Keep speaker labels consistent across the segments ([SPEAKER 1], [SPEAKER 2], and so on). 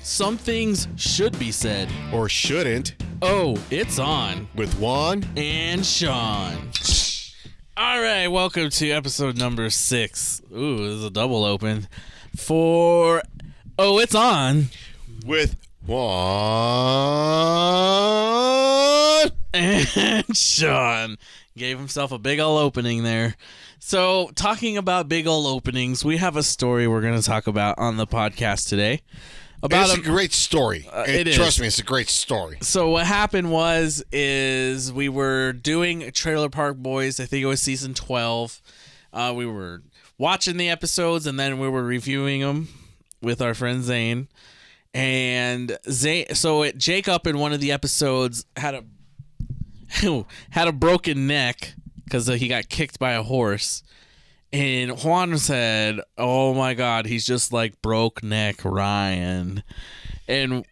[SPEAKER 1] Some things should be said.
[SPEAKER 2] Or shouldn't.
[SPEAKER 1] Oh, it's on.
[SPEAKER 2] With Juan
[SPEAKER 1] and Sean. All right, welcome to episode number 6. Ooh, this is a double open. For Oh, it's on.
[SPEAKER 2] With Juan
[SPEAKER 1] and Sean. Gave himself a big ol' opening there. So, talking about big ol' openings, we have a story we're going to talk about on the podcast today.
[SPEAKER 2] It's a great story. Trust me, it's a great story.
[SPEAKER 1] So what happened is we were doing Trailer Park Boys. I think it was season 12. We were watching the episodes, and then we were reviewing them with our friend Zane. And Jacob in one of the episodes had a broken neck because he got kicked by a horse. And Juan said, "Oh my God, he's just like broke neck Ryan." And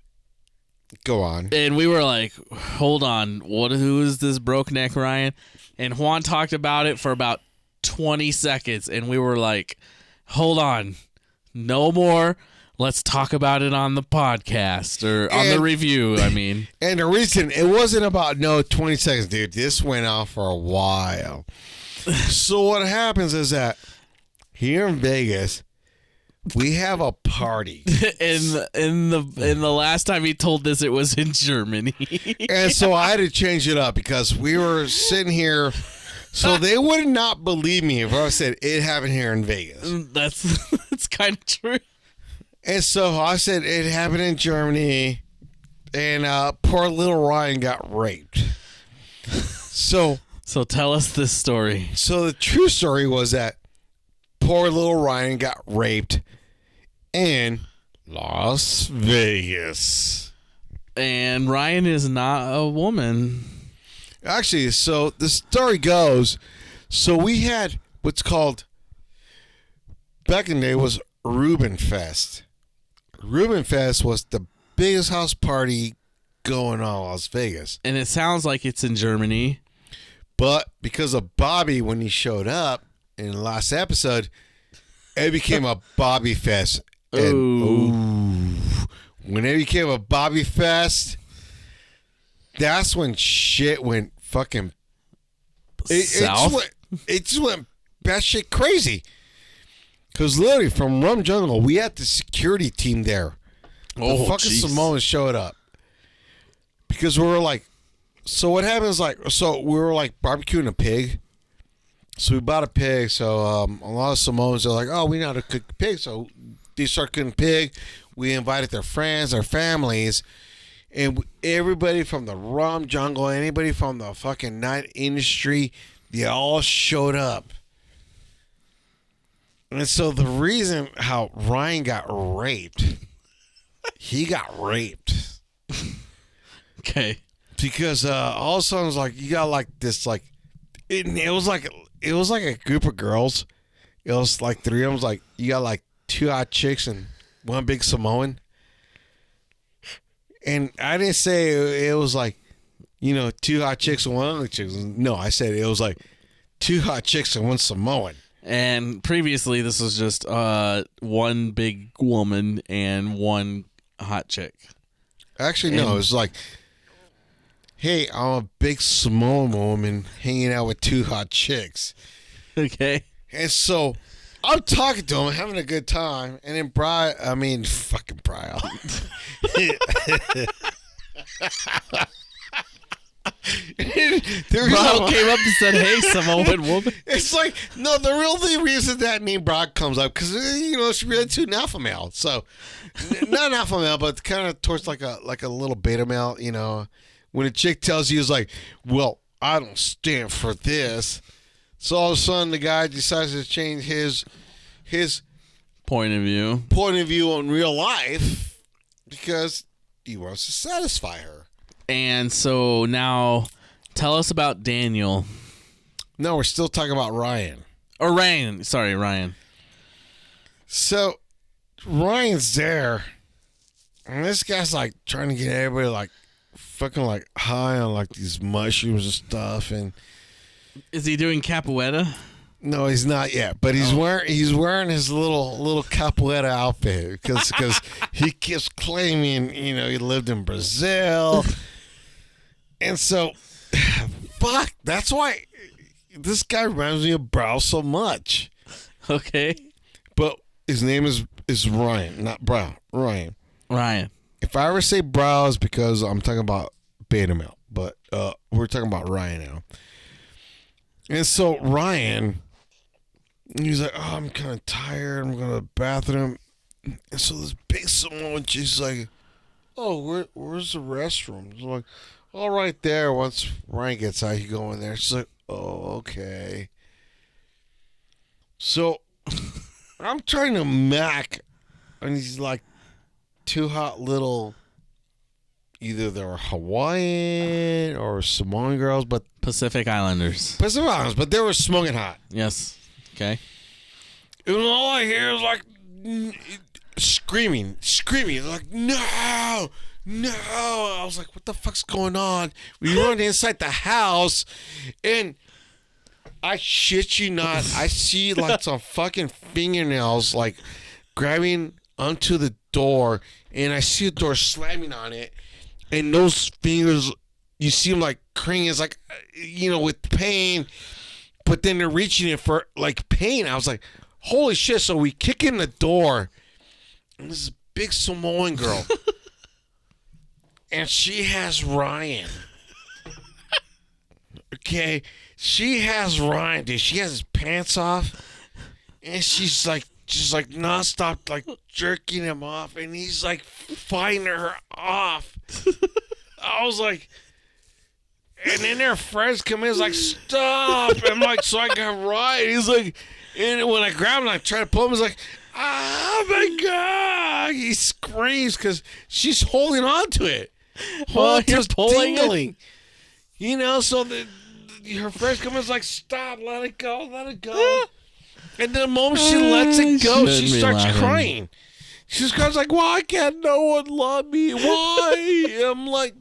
[SPEAKER 2] go on.
[SPEAKER 1] And we were like, "Hold on, who is this broke neck Ryan?" And Juan talked about it for about 20 seconds, and we were like, "Hold on, no more. Let's talk about it on the podcast or on the review." I mean,
[SPEAKER 2] and the reason it wasn't about 20 seconds, dude. This went on for a while. So what happens is that here in Vegas, we have a party.
[SPEAKER 1] In the last time he told this, it was in Germany.
[SPEAKER 2] And so I had to change it up because we were sitting here. So they would not believe me if I said it happened here in Vegas.
[SPEAKER 1] That's kind of true.
[SPEAKER 2] And so I said it happened in Germany, and poor little Ryan got raped.
[SPEAKER 1] So tell us this story.
[SPEAKER 2] So the true story was that poor little Ryan got raped in Las Vegas.
[SPEAKER 1] And Ryan is not a woman.
[SPEAKER 2] Actually, so the story goes, so we had what's called, back in the day, was Reuben Fest. Reuben Fest was the biggest house party going on in Las Vegas.
[SPEAKER 1] And it sounds like it's in Germany.
[SPEAKER 2] But because of Bobby, when he showed up in the last episode, it became a Bobby Fest. And when it became a Bobby Fest, that's when shit went fucking
[SPEAKER 1] south.
[SPEAKER 2] It just went batshit crazy. Because literally from Rum Jungle, we had the security team there. The fucking Samoans showed up. Because we were like, so what happens, we were like barbecuing a pig. So we bought a pig. So a lot of Samoans are like, "Oh, we know how to cook pig." So they start cooking pig. We invited their friends, their families, and everybody from the Rum Jungle, anybody from the fucking night industry, they all showed up. And so the reason how Ryan got raped, he got raped.
[SPEAKER 1] Okay.
[SPEAKER 2] Because all of a sudden it was like you got like this it was like a group of girls. It was like 3 of them. Was like you got like 2 hot chicks and 1 big Samoan. And I didn't say it was like 2 hot chicks and 1 ugly chick. No, I said it was like 2 hot chicks and 1 Samoan.
[SPEAKER 1] And previously this was just 1 big woman and 1 hot chick.
[SPEAKER 2] Actually, no, it was like, hey, I'm a big Samoan woman hanging out with 2 hot chicks.
[SPEAKER 1] Okay.
[SPEAKER 2] And so I'm talking to him, having a good time. And then fucking Brian.
[SPEAKER 1] Brock came up and said, "Hey, Samoan woman."
[SPEAKER 2] It's like, no, the reason that name Brock comes up, because, it's really too an alpha male. So, not an alpha male, but kind of towards like a little beta male, When a chick tells you, it's like, well, I don't stand for this. So all of a sudden, the guy decides to change his
[SPEAKER 1] point of view
[SPEAKER 2] on real life because he wants to satisfy her.
[SPEAKER 1] And so now, tell us about Daniel.
[SPEAKER 2] No, we're still talking about Ryan.
[SPEAKER 1] Or Ryan. Sorry, Ryan.
[SPEAKER 2] So, Ryan's there, and this guy's like trying to get everybody like fucking like high on like these mushrooms and stuff. And
[SPEAKER 1] is he doing capoeira?
[SPEAKER 2] No, he's not yet, but he's wearing his little capoeira outfit because he keeps claiming he lived in Brazil, and so fuck. That's why this guy reminds me of Brow so much.
[SPEAKER 1] Okay,
[SPEAKER 2] but his name is Ryan, not Brow. Ryan. If I ever say Brow, it's because I'm talking about beta male, but we're talking about Ryan now. And so Ryan. He's like, oh, I'm kind of tired. I'm going to the bathroom. And so this big Samoan, she's like, oh, where's the restroom? She's like, oh, right there. Once Ryan gets out, you go in there. She's like, oh, okay. So I'm trying to mac on these like two hot little, either they're Hawaiian or Samoan girls, but
[SPEAKER 1] Pacific Islanders,
[SPEAKER 2] but they were smoking hot.
[SPEAKER 1] Yes. Okay.
[SPEAKER 2] And all I hear is like screaming, like, no. I was like, what the fuck's going on? We run inside the house, and I shit you not, I see like some fucking fingernails like grabbing onto the door, and I see the door slamming on it, and those fingers, you see them like cringing, it's like, with pain. But then they're reaching it for like pain. I was like, holy shit. So we kick in the door. And this is a big Samoan girl. And she has Ryan. Okay. She has Ryan, dude. She has his pants off. And she's like, just like nonstop, like jerking him off. And he's like fighting her off. I was like, and then their friends come in, it's like, stop. I'm like, so I got Ryan. He's like, and when I grab him, I try to pull him, he's like, oh my God. He screams because she's holding on to it.
[SPEAKER 1] You're pulling tingling.
[SPEAKER 2] So her friends come in, it's like, stop, let it go. And the moment she lets it go, she starts crying. She just cries like, why can't no one love me? Why? I'm like...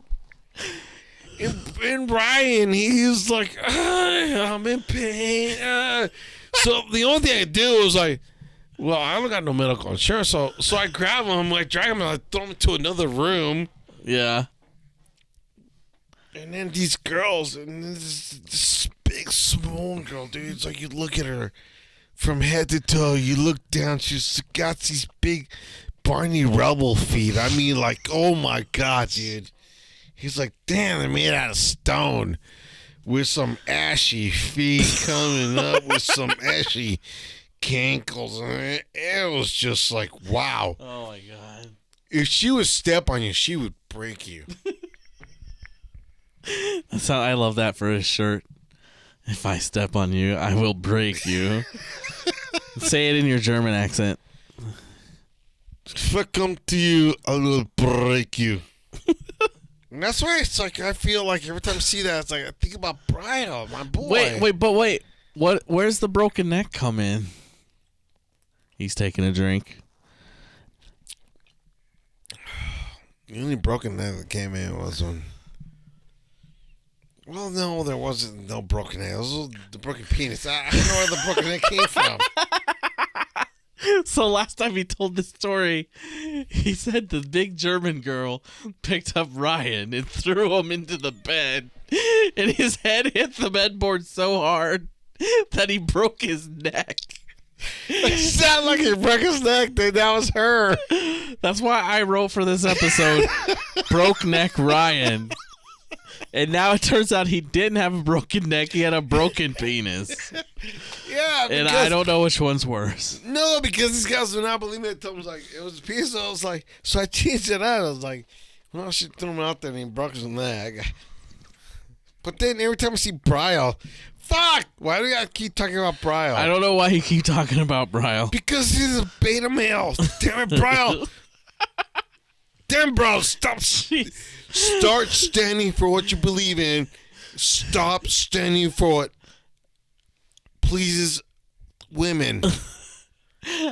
[SPEAKER 2] And Ryan, he's like, I'm in pain. So the only thing I do was like, well, I don't got no medical insurance. So I grab him, like drag him, and I throw him into another room.
[SPEAKER 1] Yeah.
[SPEAKER 2] And then these girls, and this big Samoan girl, dude. It's like you look at her from head to toe. You look down, she's got these big Barney Rubble feet. I mean, like, oh my God, dude. He's like, damn, they're made out of stone with some ashy feet coming up with some ashy cankles. And it was just like, wow.
[SPEAKER 1] Oh, my God.
[SPEAKER 2] If she would step on you, she would break you.
[SPEAKER 1] That's how I love that for his shirt. If I step on you, I will break you. Say it in your German accent.
[SPEAKER 2] If I come to you, I will break you. And that's why it's like, I feel like every time I see that, it's like, I think about Brian, my boy.
[SPEAKER 1] Wait. Where's the broken neck come in? He's taking a drink.
[SPEAKER 2] The only broken neck that came in was when... Well, no, there wasn't no broken neck. It was the broken penis. I don't know where the broken neck came from.
[SPEAKER 1] So last time he told this story, he said the big German girl picked up Ryan and threw him into the bed, and his head hit the bedboard so hard that he broke his neck.
[SPEAKER 2] It sounded like he broke his neck, dude. That was her.
[SPEAKER 1] That's why I wrote for this episode, Broke Neck Ryan. And now it turns out he didn't have a broken neck. He had a broken penis.
[SPEAKER 2] Yeah.
[SPEAKER 1] And I don't know which one's worse.
[SPEAKER 2] No, because these guys do not believe me. It was like, it was a penis. So I was like, so I changed it out. I was like, well, she threw him out there and he broke his neck. But then every time I see Bryle, fuck! Why do you gotta keep talking about Bryle?
[SPEAKER 1] I don't know why you keep talking about Bryle.
[SPEAKER 2] Because he's a beta male. Damn it, Bryle. Damn, bro, stop. Start standing for what you believe in. Stop standing for what pleases women.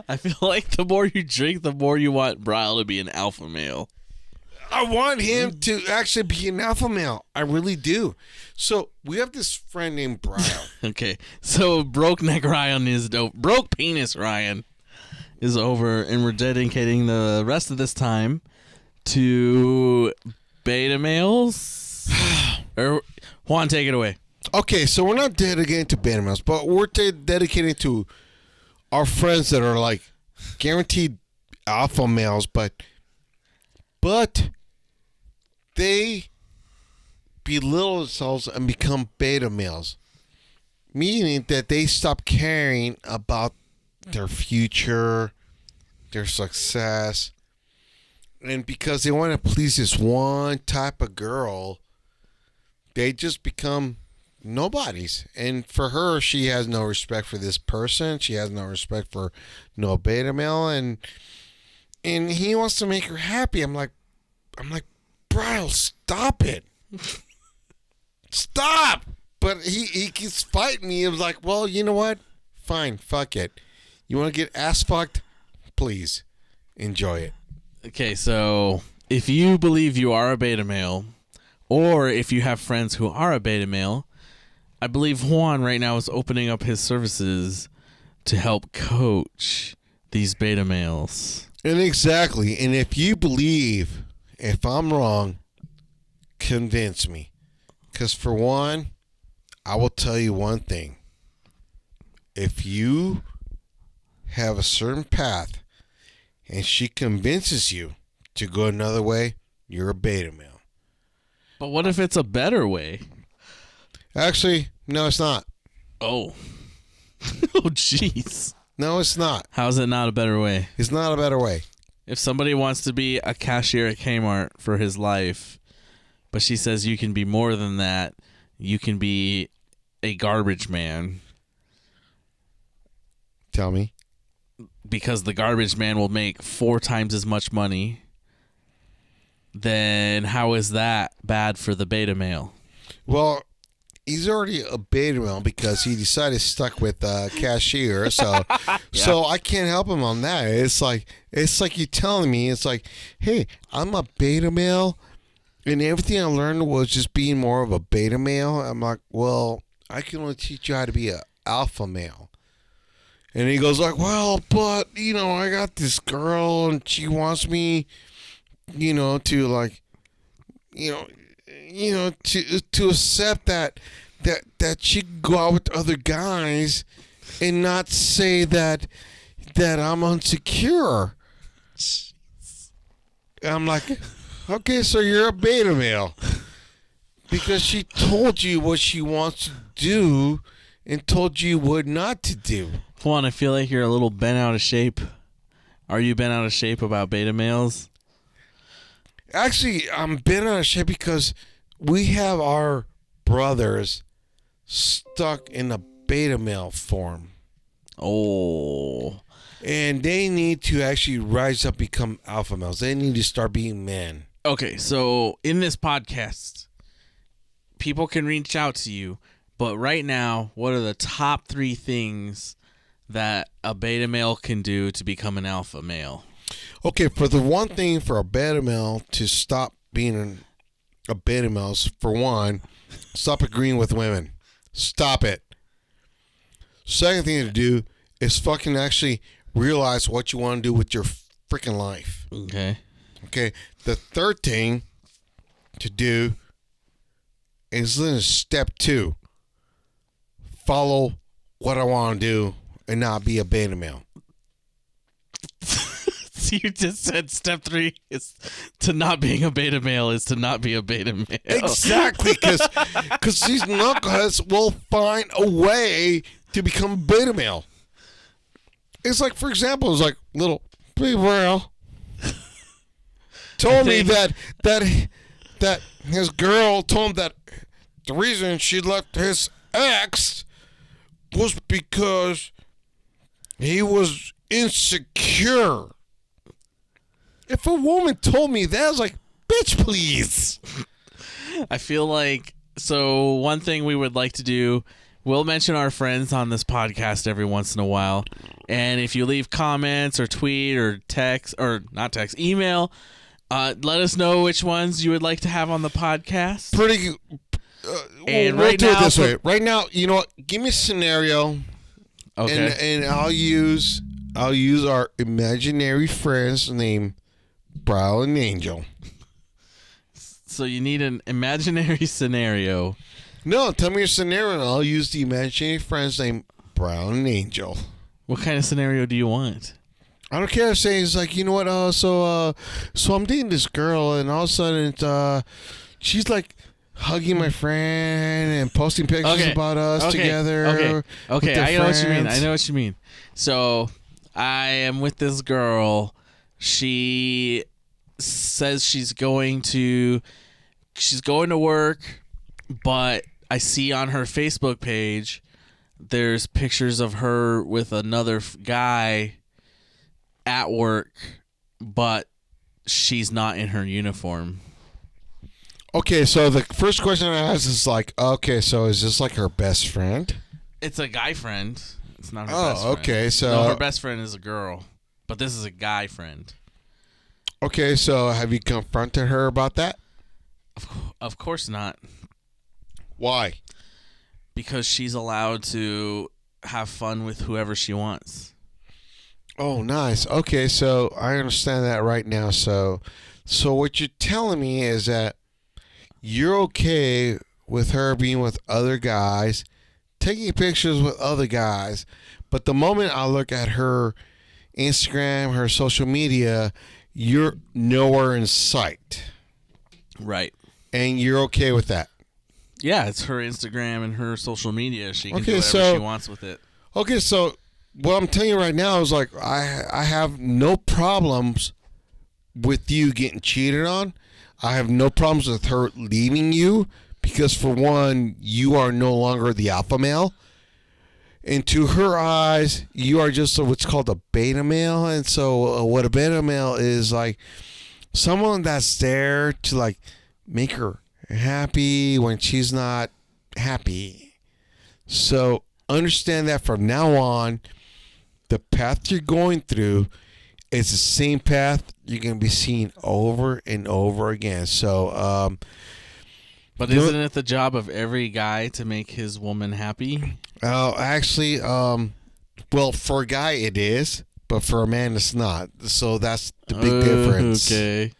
[SPEAKER 1] I feel like the more you drink, the more you want Bryle to be an alpha male.
[SPEAKER 2] I want him to actually be an alpha male. I really do. So we have this friend named Brian.
[SPEAKER 1] Okay, so broke neck Ryan is dope. Broke penis Ryan is over, and we're dedicating the rest of this time to beta males. Or Juan, take it away.
[SPEAKER 2] Okay, so we're not dedicating to beta males, but we're dedicating to our friends that are like guaranteed alpha males, but they belittle themselves and become beta males, meaning that they stop caring about their future, their success, and because they want to please this one type of girl, they just become nobodies. And for her, she has no respect for this person. She has no respect for no beta male, and he wants to make her happy. I'm like, Brian, stop it. Stop. But he keeps fighting me. He was like, well, you know what? Fine, fuck it. You want to get ass fucked? Please, enjoy it.
[SPEAKER 1] Okay, so if you believe you are a beta male, or if you have friends who are a beta male, I believe Juan right now is opening up his services to help coach these beta males.
[SPEAKER 2] And exactly. And if you believe, if I'm wrong, convince me. Because for one, I will tell you one thing. If you have a certain path and she convinces you to go another way, you're a beta male.
[SPEAKER 1] But what if it's a better way?
[SPEAKER 2] Actually, no, it's not.
[SPEAKER 1] Oh. Oh, jeez.
[SPEAKER 2] No, it's not.
[SPEAKER 1] How's it not a better way?
[SPEAKER 2] It's not a better way.
[SPEAKER 1] If somebody wants to be a cashier at Kmart for his life, but she says you can be more than that, you can be a garbage man.
[SPEAKER 2] Tell me.
[SPEAKER 1] Because the garbage man will make 4 times as much money, then how is that bad for the beta male?
[SPEAKER 2] Well, he's already a beta male because he decided to stuck with cashier. So, so I can't help him on that. It's like you telling me. It's like, hey, I'm a beta male, and everything I learned was just being more of a beta male. I'm like, well, I can only teach you how to be an alpha male. And he goes like, well, but I got this girl, and she wants me, to like, to accept that she can go out with other guys and not say that I'm insecure. I'm like, okay, so you're a beta male because she told you what she wants to do and told you what not to do.
[SPEAKER 1] Juan, I feel like you're a little bent out of shape. Are you bent out of shape about beta males?
[SPEAKER 2] Actually, I'm bent out of shape because we have our brothers stuck in a beta male form.
[SPEAKER 1] Oh.
[SPEAKER 2] And they need to actually rise up, become alpha males. They need to start being men.
[SPEAKER 1] Okay, so in this podcast, people can reach out to you, but right now, what are the top 3 things that a beta male can do to become an alpha male?
[SPEAKER 2] Okay, for the one thing for a beta male to stop being a beta male is, for one, stop agreeing with women. Stop it. Second thing to do is fucking actually realize what you want to do with your freaking life.
[SPEAKER 1] Okay.
[SPEAKER 2] Okay. The third thing to do is step 2. Follow what I want to do and not be a beta male.
[SPEAKER 1] So you just said step 3 is to not being a beta male is to not be a beta male.
[SPEAKER 2] Exactly, because these knuckleheads will find a way to become a beta male. It's like, for example, it's like little Big Rail told me that his girl told him that the reason she left his ex was because he was insecure. If a woman told me that, I was like, bitch, please.
[SPEAKER 1] I feel like, so one thing we would like to do, we'll mention our friends on this podcast every once in a while. And if you leave comments or tweet or text, or not text, email Let us know which ones you would like to have on the podcast.
[SPEAKER 2] Pretty.
[SPEAKER 1] And
[SPEAKER 2] we'll
[SPEAKER 1] right
[SPEAKER 2] do it
[SPEAKER 1] now,
[SPEAKER 2] this way. Right now, you know what? Give me a scenario,
[SPEAKER 1] Okay.
[SPEAKER 2] and I'll use our imaginary friend's name, Brown and Angel.
[SPEAKER 1] So you need an imaginary scenario.
[SPEAKER 2] No, tell me your scenario, and I'll use the imaginary friend's name, Brown and Angel.
[SPEAKER 1] What kind of scenario do you want?
[SPEAKER 2] I don't care. Saying it's like, you know what? So I'm dating this girl, and all of a sudden, she's like hugging my friend and posting pictures about us together.
[SPEAKER 1] Okay. I know what you mean. So I am with this girl. She says she's going to work, but I see on her Facebook page there's pictures of her with another guy at work, but she's not in her uniform.
[SPEAKER 2] Okay, so the first question I ask is like, okay, so is this like her best friend?
[SPEAKER 1] It's a guy friend. It's not her best friend.
[SPEAKER 2] Okay, so
[SPEAKER 1] no, her best friend is a girl, but this is a guy friend.
[SPEAKER 2] Okay, so have you confronted her about that?
[SPEAKER 1] Of course not.
[SPEAKER 2] Why?
[SPEAKER 1] Because she's allowed to have fun with whoever she wants.
[SPEAKER 2] Oh, nice. Okay, so I understand that right now. So what you're telling me is that you're okay with her being with other guys, taking pictures with other guys, but the moment I look at her Instagram, her social media, you're nowhere in sight.
[SPEAKER 1] Right.
[SPEAKER 2] And you're okay with that?
[SPEAKER 1] Yeah, it's her Instagram and her social media. She can do whatever she wants with it.
[SPEAKER 2] Okay, so what I'm telling you right now is like I have no problems with you getting cheated on. I have no problems with her leaving you because, for one, you are no longer the alpha male. And to her eyes, you are just what's called a beta male. And so what a beta male is like someone that's there to like make her happy when she's not happy. So understand that from now on, the path you're going through is the same path you're going to be seeing over and over again. So,
[SPEAKER 1] but isn't it the job of every guy to make his woman happy?
[SPEAKER 2] Actually, well, for a guy it is, but for a man it's not. So that's the big difference.
[SPEAKER 1] Okay.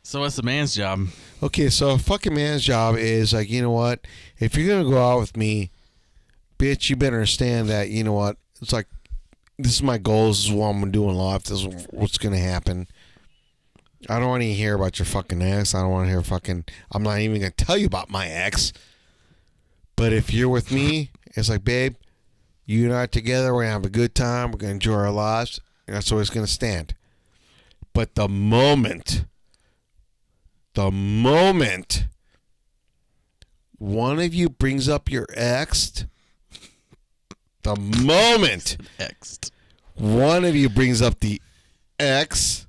[SPEAKER 1] So what's the man's job?
[SPEAKER 2] Okay, so a fucking man's job is like, you know what? If you're going to go out with me, bitch, you better understand that, you know what? It's like, this is my goal. This is what I'm going to do in life. This is what's going to happen. I don't want to hear about your fucking ex. I don't want to hear I'm not even going to tell you about my ex. But if you're with me, it's like, babe, you and I are together. We're going to have a good time. We're going to enjoy our lives. And that's always going to stand. But the moment one of you brings up your ex, the moment one of you brings up the ex,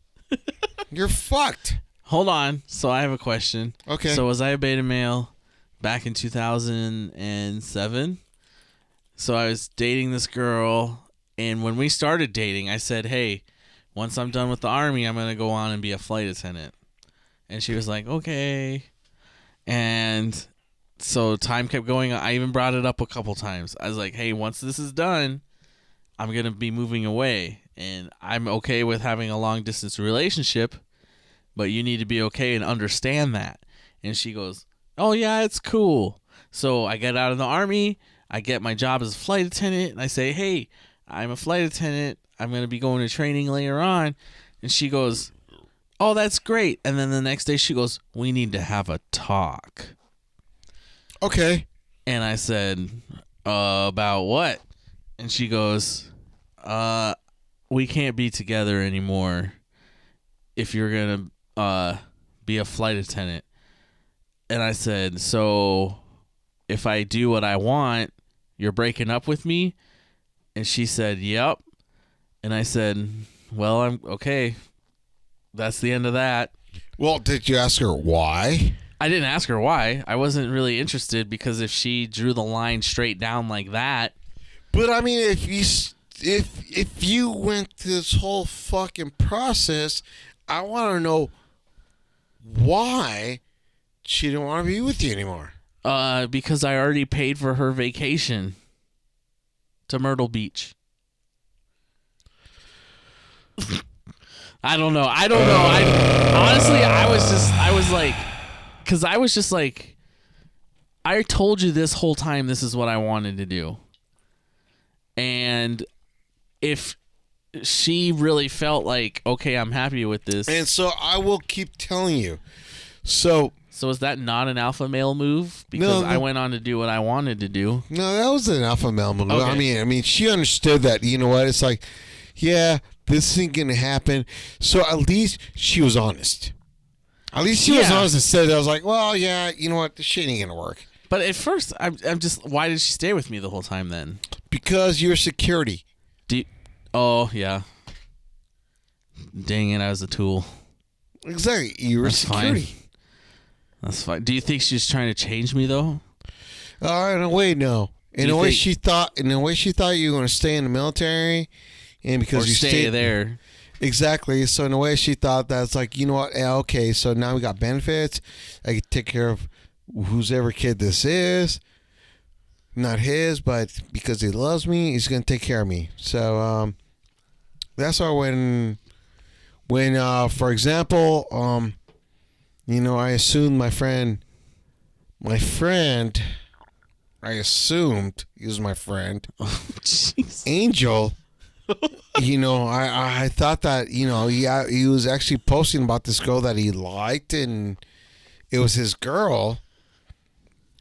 [SPEAKER 2] you're fucked.
[SPEAKER 1] Hold on. So I have a question.
[SPEAKER 2] Okay.
[SPEAKER 1] So was I a beta male back in 2007? So I was dating this girl, and when we started dating, I said, hey, once I'm done with the Army, I'm going to go on and be a flight attendant. And she was like, okay. And so time kept going. I even brought it up a couple times. I was like, hey, once this is done, I'm going to be moving away. And I'm okay with having a long distance relationship, but you need to be okay and understand that. And she goes, oh, yeah, it's cool. So I get out of the Army. I get my job as a flight attendant. And I say, hey, I'm a flight attendant. I'm going to be going to training later on. And she goes, oh, that's great. And then the next day she goes, we need to have a talk.
[SPEAKER 2] Okay.
[SPEAKER 1] And I said, about what? And she goes, we can't be together anymore if you're going to be a flight attendant. And I said, so if I do what I want, you're breaking up with me? And she said, yep. And I said, well, I'm okay. That's the end of that.
[SPEAKER 2] Well, did you ask her why?
[SPEAKER 1] I didn't ask her why. I wasn't really interested because if she drew the line straight down like that.
[SPEAKER 2] But I mean, if you went through this whole fucking process, I want to know why she didn't want to be with you anymore.
[SPEAKER 1] Because I already paid for her vacation to Myrtle Beach. I don't know. I honestly, I was just like, I told you this whole time this is what I wanted to do. And if she really felt like, okay, I'm happy with this.
[SPEAKER 2] And so I will keep telling you. So
[SPEAKER 1] is that not an alpha male move? Because I went on to do what I wanted to do.
[SPEAKER 2] No, that was an alpha male move.
[SPEAKER 1] Okay.
[SPEAKER 2] I mean, she understood that. You know what? It's like, yeah, this ain't gonna happen. So at least she was honest. At least she was honest and said, I was like, well, yeah, you know what? This shit ain't gonna work.
[SPEAKER 1] But at first, I'm just, why did she stay with me the whole time then?
[SPEAKER 2] Because you're security.
[SPEAKER 1] Oh, yeah. Dang it, I was a tool.
[SPEAKER 2] Exactly. You were security.
[SPEAKER 1] Fine. That's fine. Do you think she's trying to change me though?
[SPEAKER 2] In a way, no. In a way, she thought you were going to stay in the military, and because you
[SPEAKER 1] stay there.
[SPEAKER 2] Exactly. So in a way, she thought that's like, you know what? Yeah, okay, so now we got benefits. I can take care of whose ever kid this is. Not his, but because he loves me, he's going to take care of me. So that's why when for example, I assumed I assumed he was my friend.
[SPEAKER 1] Oh, jeez.
[SPEAKER 2] Angel, I thought that, he was actually posting about this girl that he liked, and it was his girl.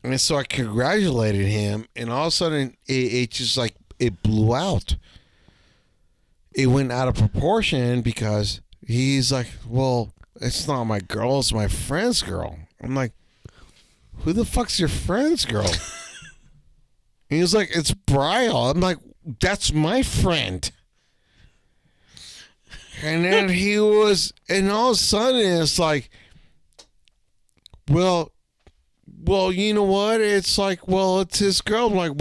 [SPEAKER 2] And so I congratulated him, and all of a sudden, it just like, it blew out. It went out of proportion because he's like, well, it's not my girl, it's my friend's girl. I'm like, who the fuck's your friend's girl? And he's like, it's Brielle. I'm like, that's my friend. And then and all of a sudden it's like, well, you know what? It's like, well, it's his girl. I'm like,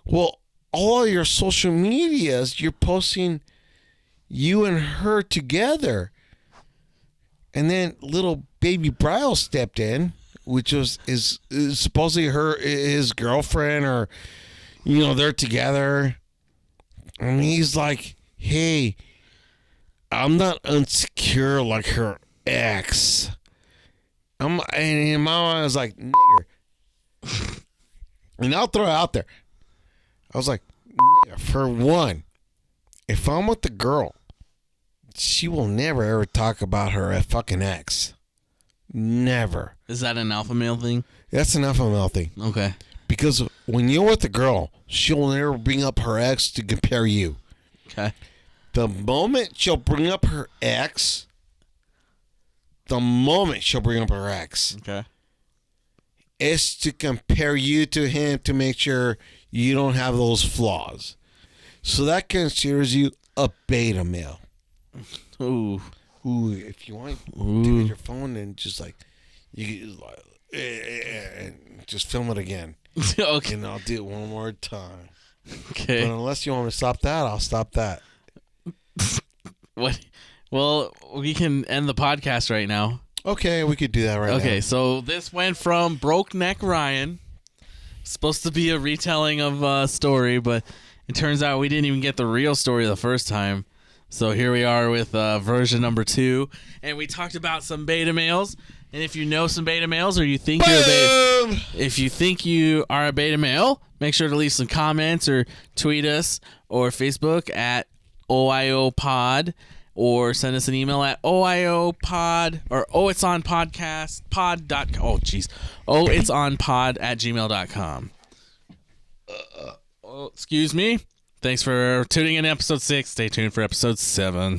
[SPEAKER 2] well, all your social medias, you're posting you and her together. And then little baby Brielle stepped in, which is supposedly his girlfriend, or they're together. And he's like, hey, I'm not insecure like her ex. And my was like, nigger. And I'll throw it out there. I was like, nigger, for one, if I'm with the girl, she will never ever talk about her fucking ex. Never.
[SPEAKER 1] Is that an alpha male thing?
[SPEAKER 2] That's an alpha male thing.
[SPEAKER 1] Okay.
[SPEAKER 2] Because when you're with the girl, she'll never bring up her ex to compare you.
[SPEAKER 1] Okay.
[SPEAKER 2] The moment she'll bring up her ex,
[SPEAKER 1] okay,
[SPEAKER 2] is to compare you to him to make sure you don't have those flaws. So that considers you a beta male.
[SPEAKER 1] Ooh,
[SPEAKER 2] if you want to take your phone and just like, just film it again.
[SPEAKER 1] Okay.
[SPEAKER 2] And I'll do it one more time.
[SPEAKER 1] Okay.
[SPEAKER 2] But unless you want me to stop that, I'll stop that.
[SPEAKER 1] What? Well, we can end the podcast right now.
[SPEAKER 2] Okay, we could do that right now.
[SPEAKER 1] Okay, so this went from Broke Neck Ryan. Supposed to be a retelling of a story, but it turns out we didn't even get the real story the first time. So here we are with version number 2, and we talked about some beta males. And if you know some beta males, or you think if you think you are a beta male, make sure to leave some comments or tweet us or Facebook at OIOPod, or send us an email at OIOPod or itsonpod@gmail.com. Excuse me. Thanks for tuning in to episode 6. Stay tuned for episode 7.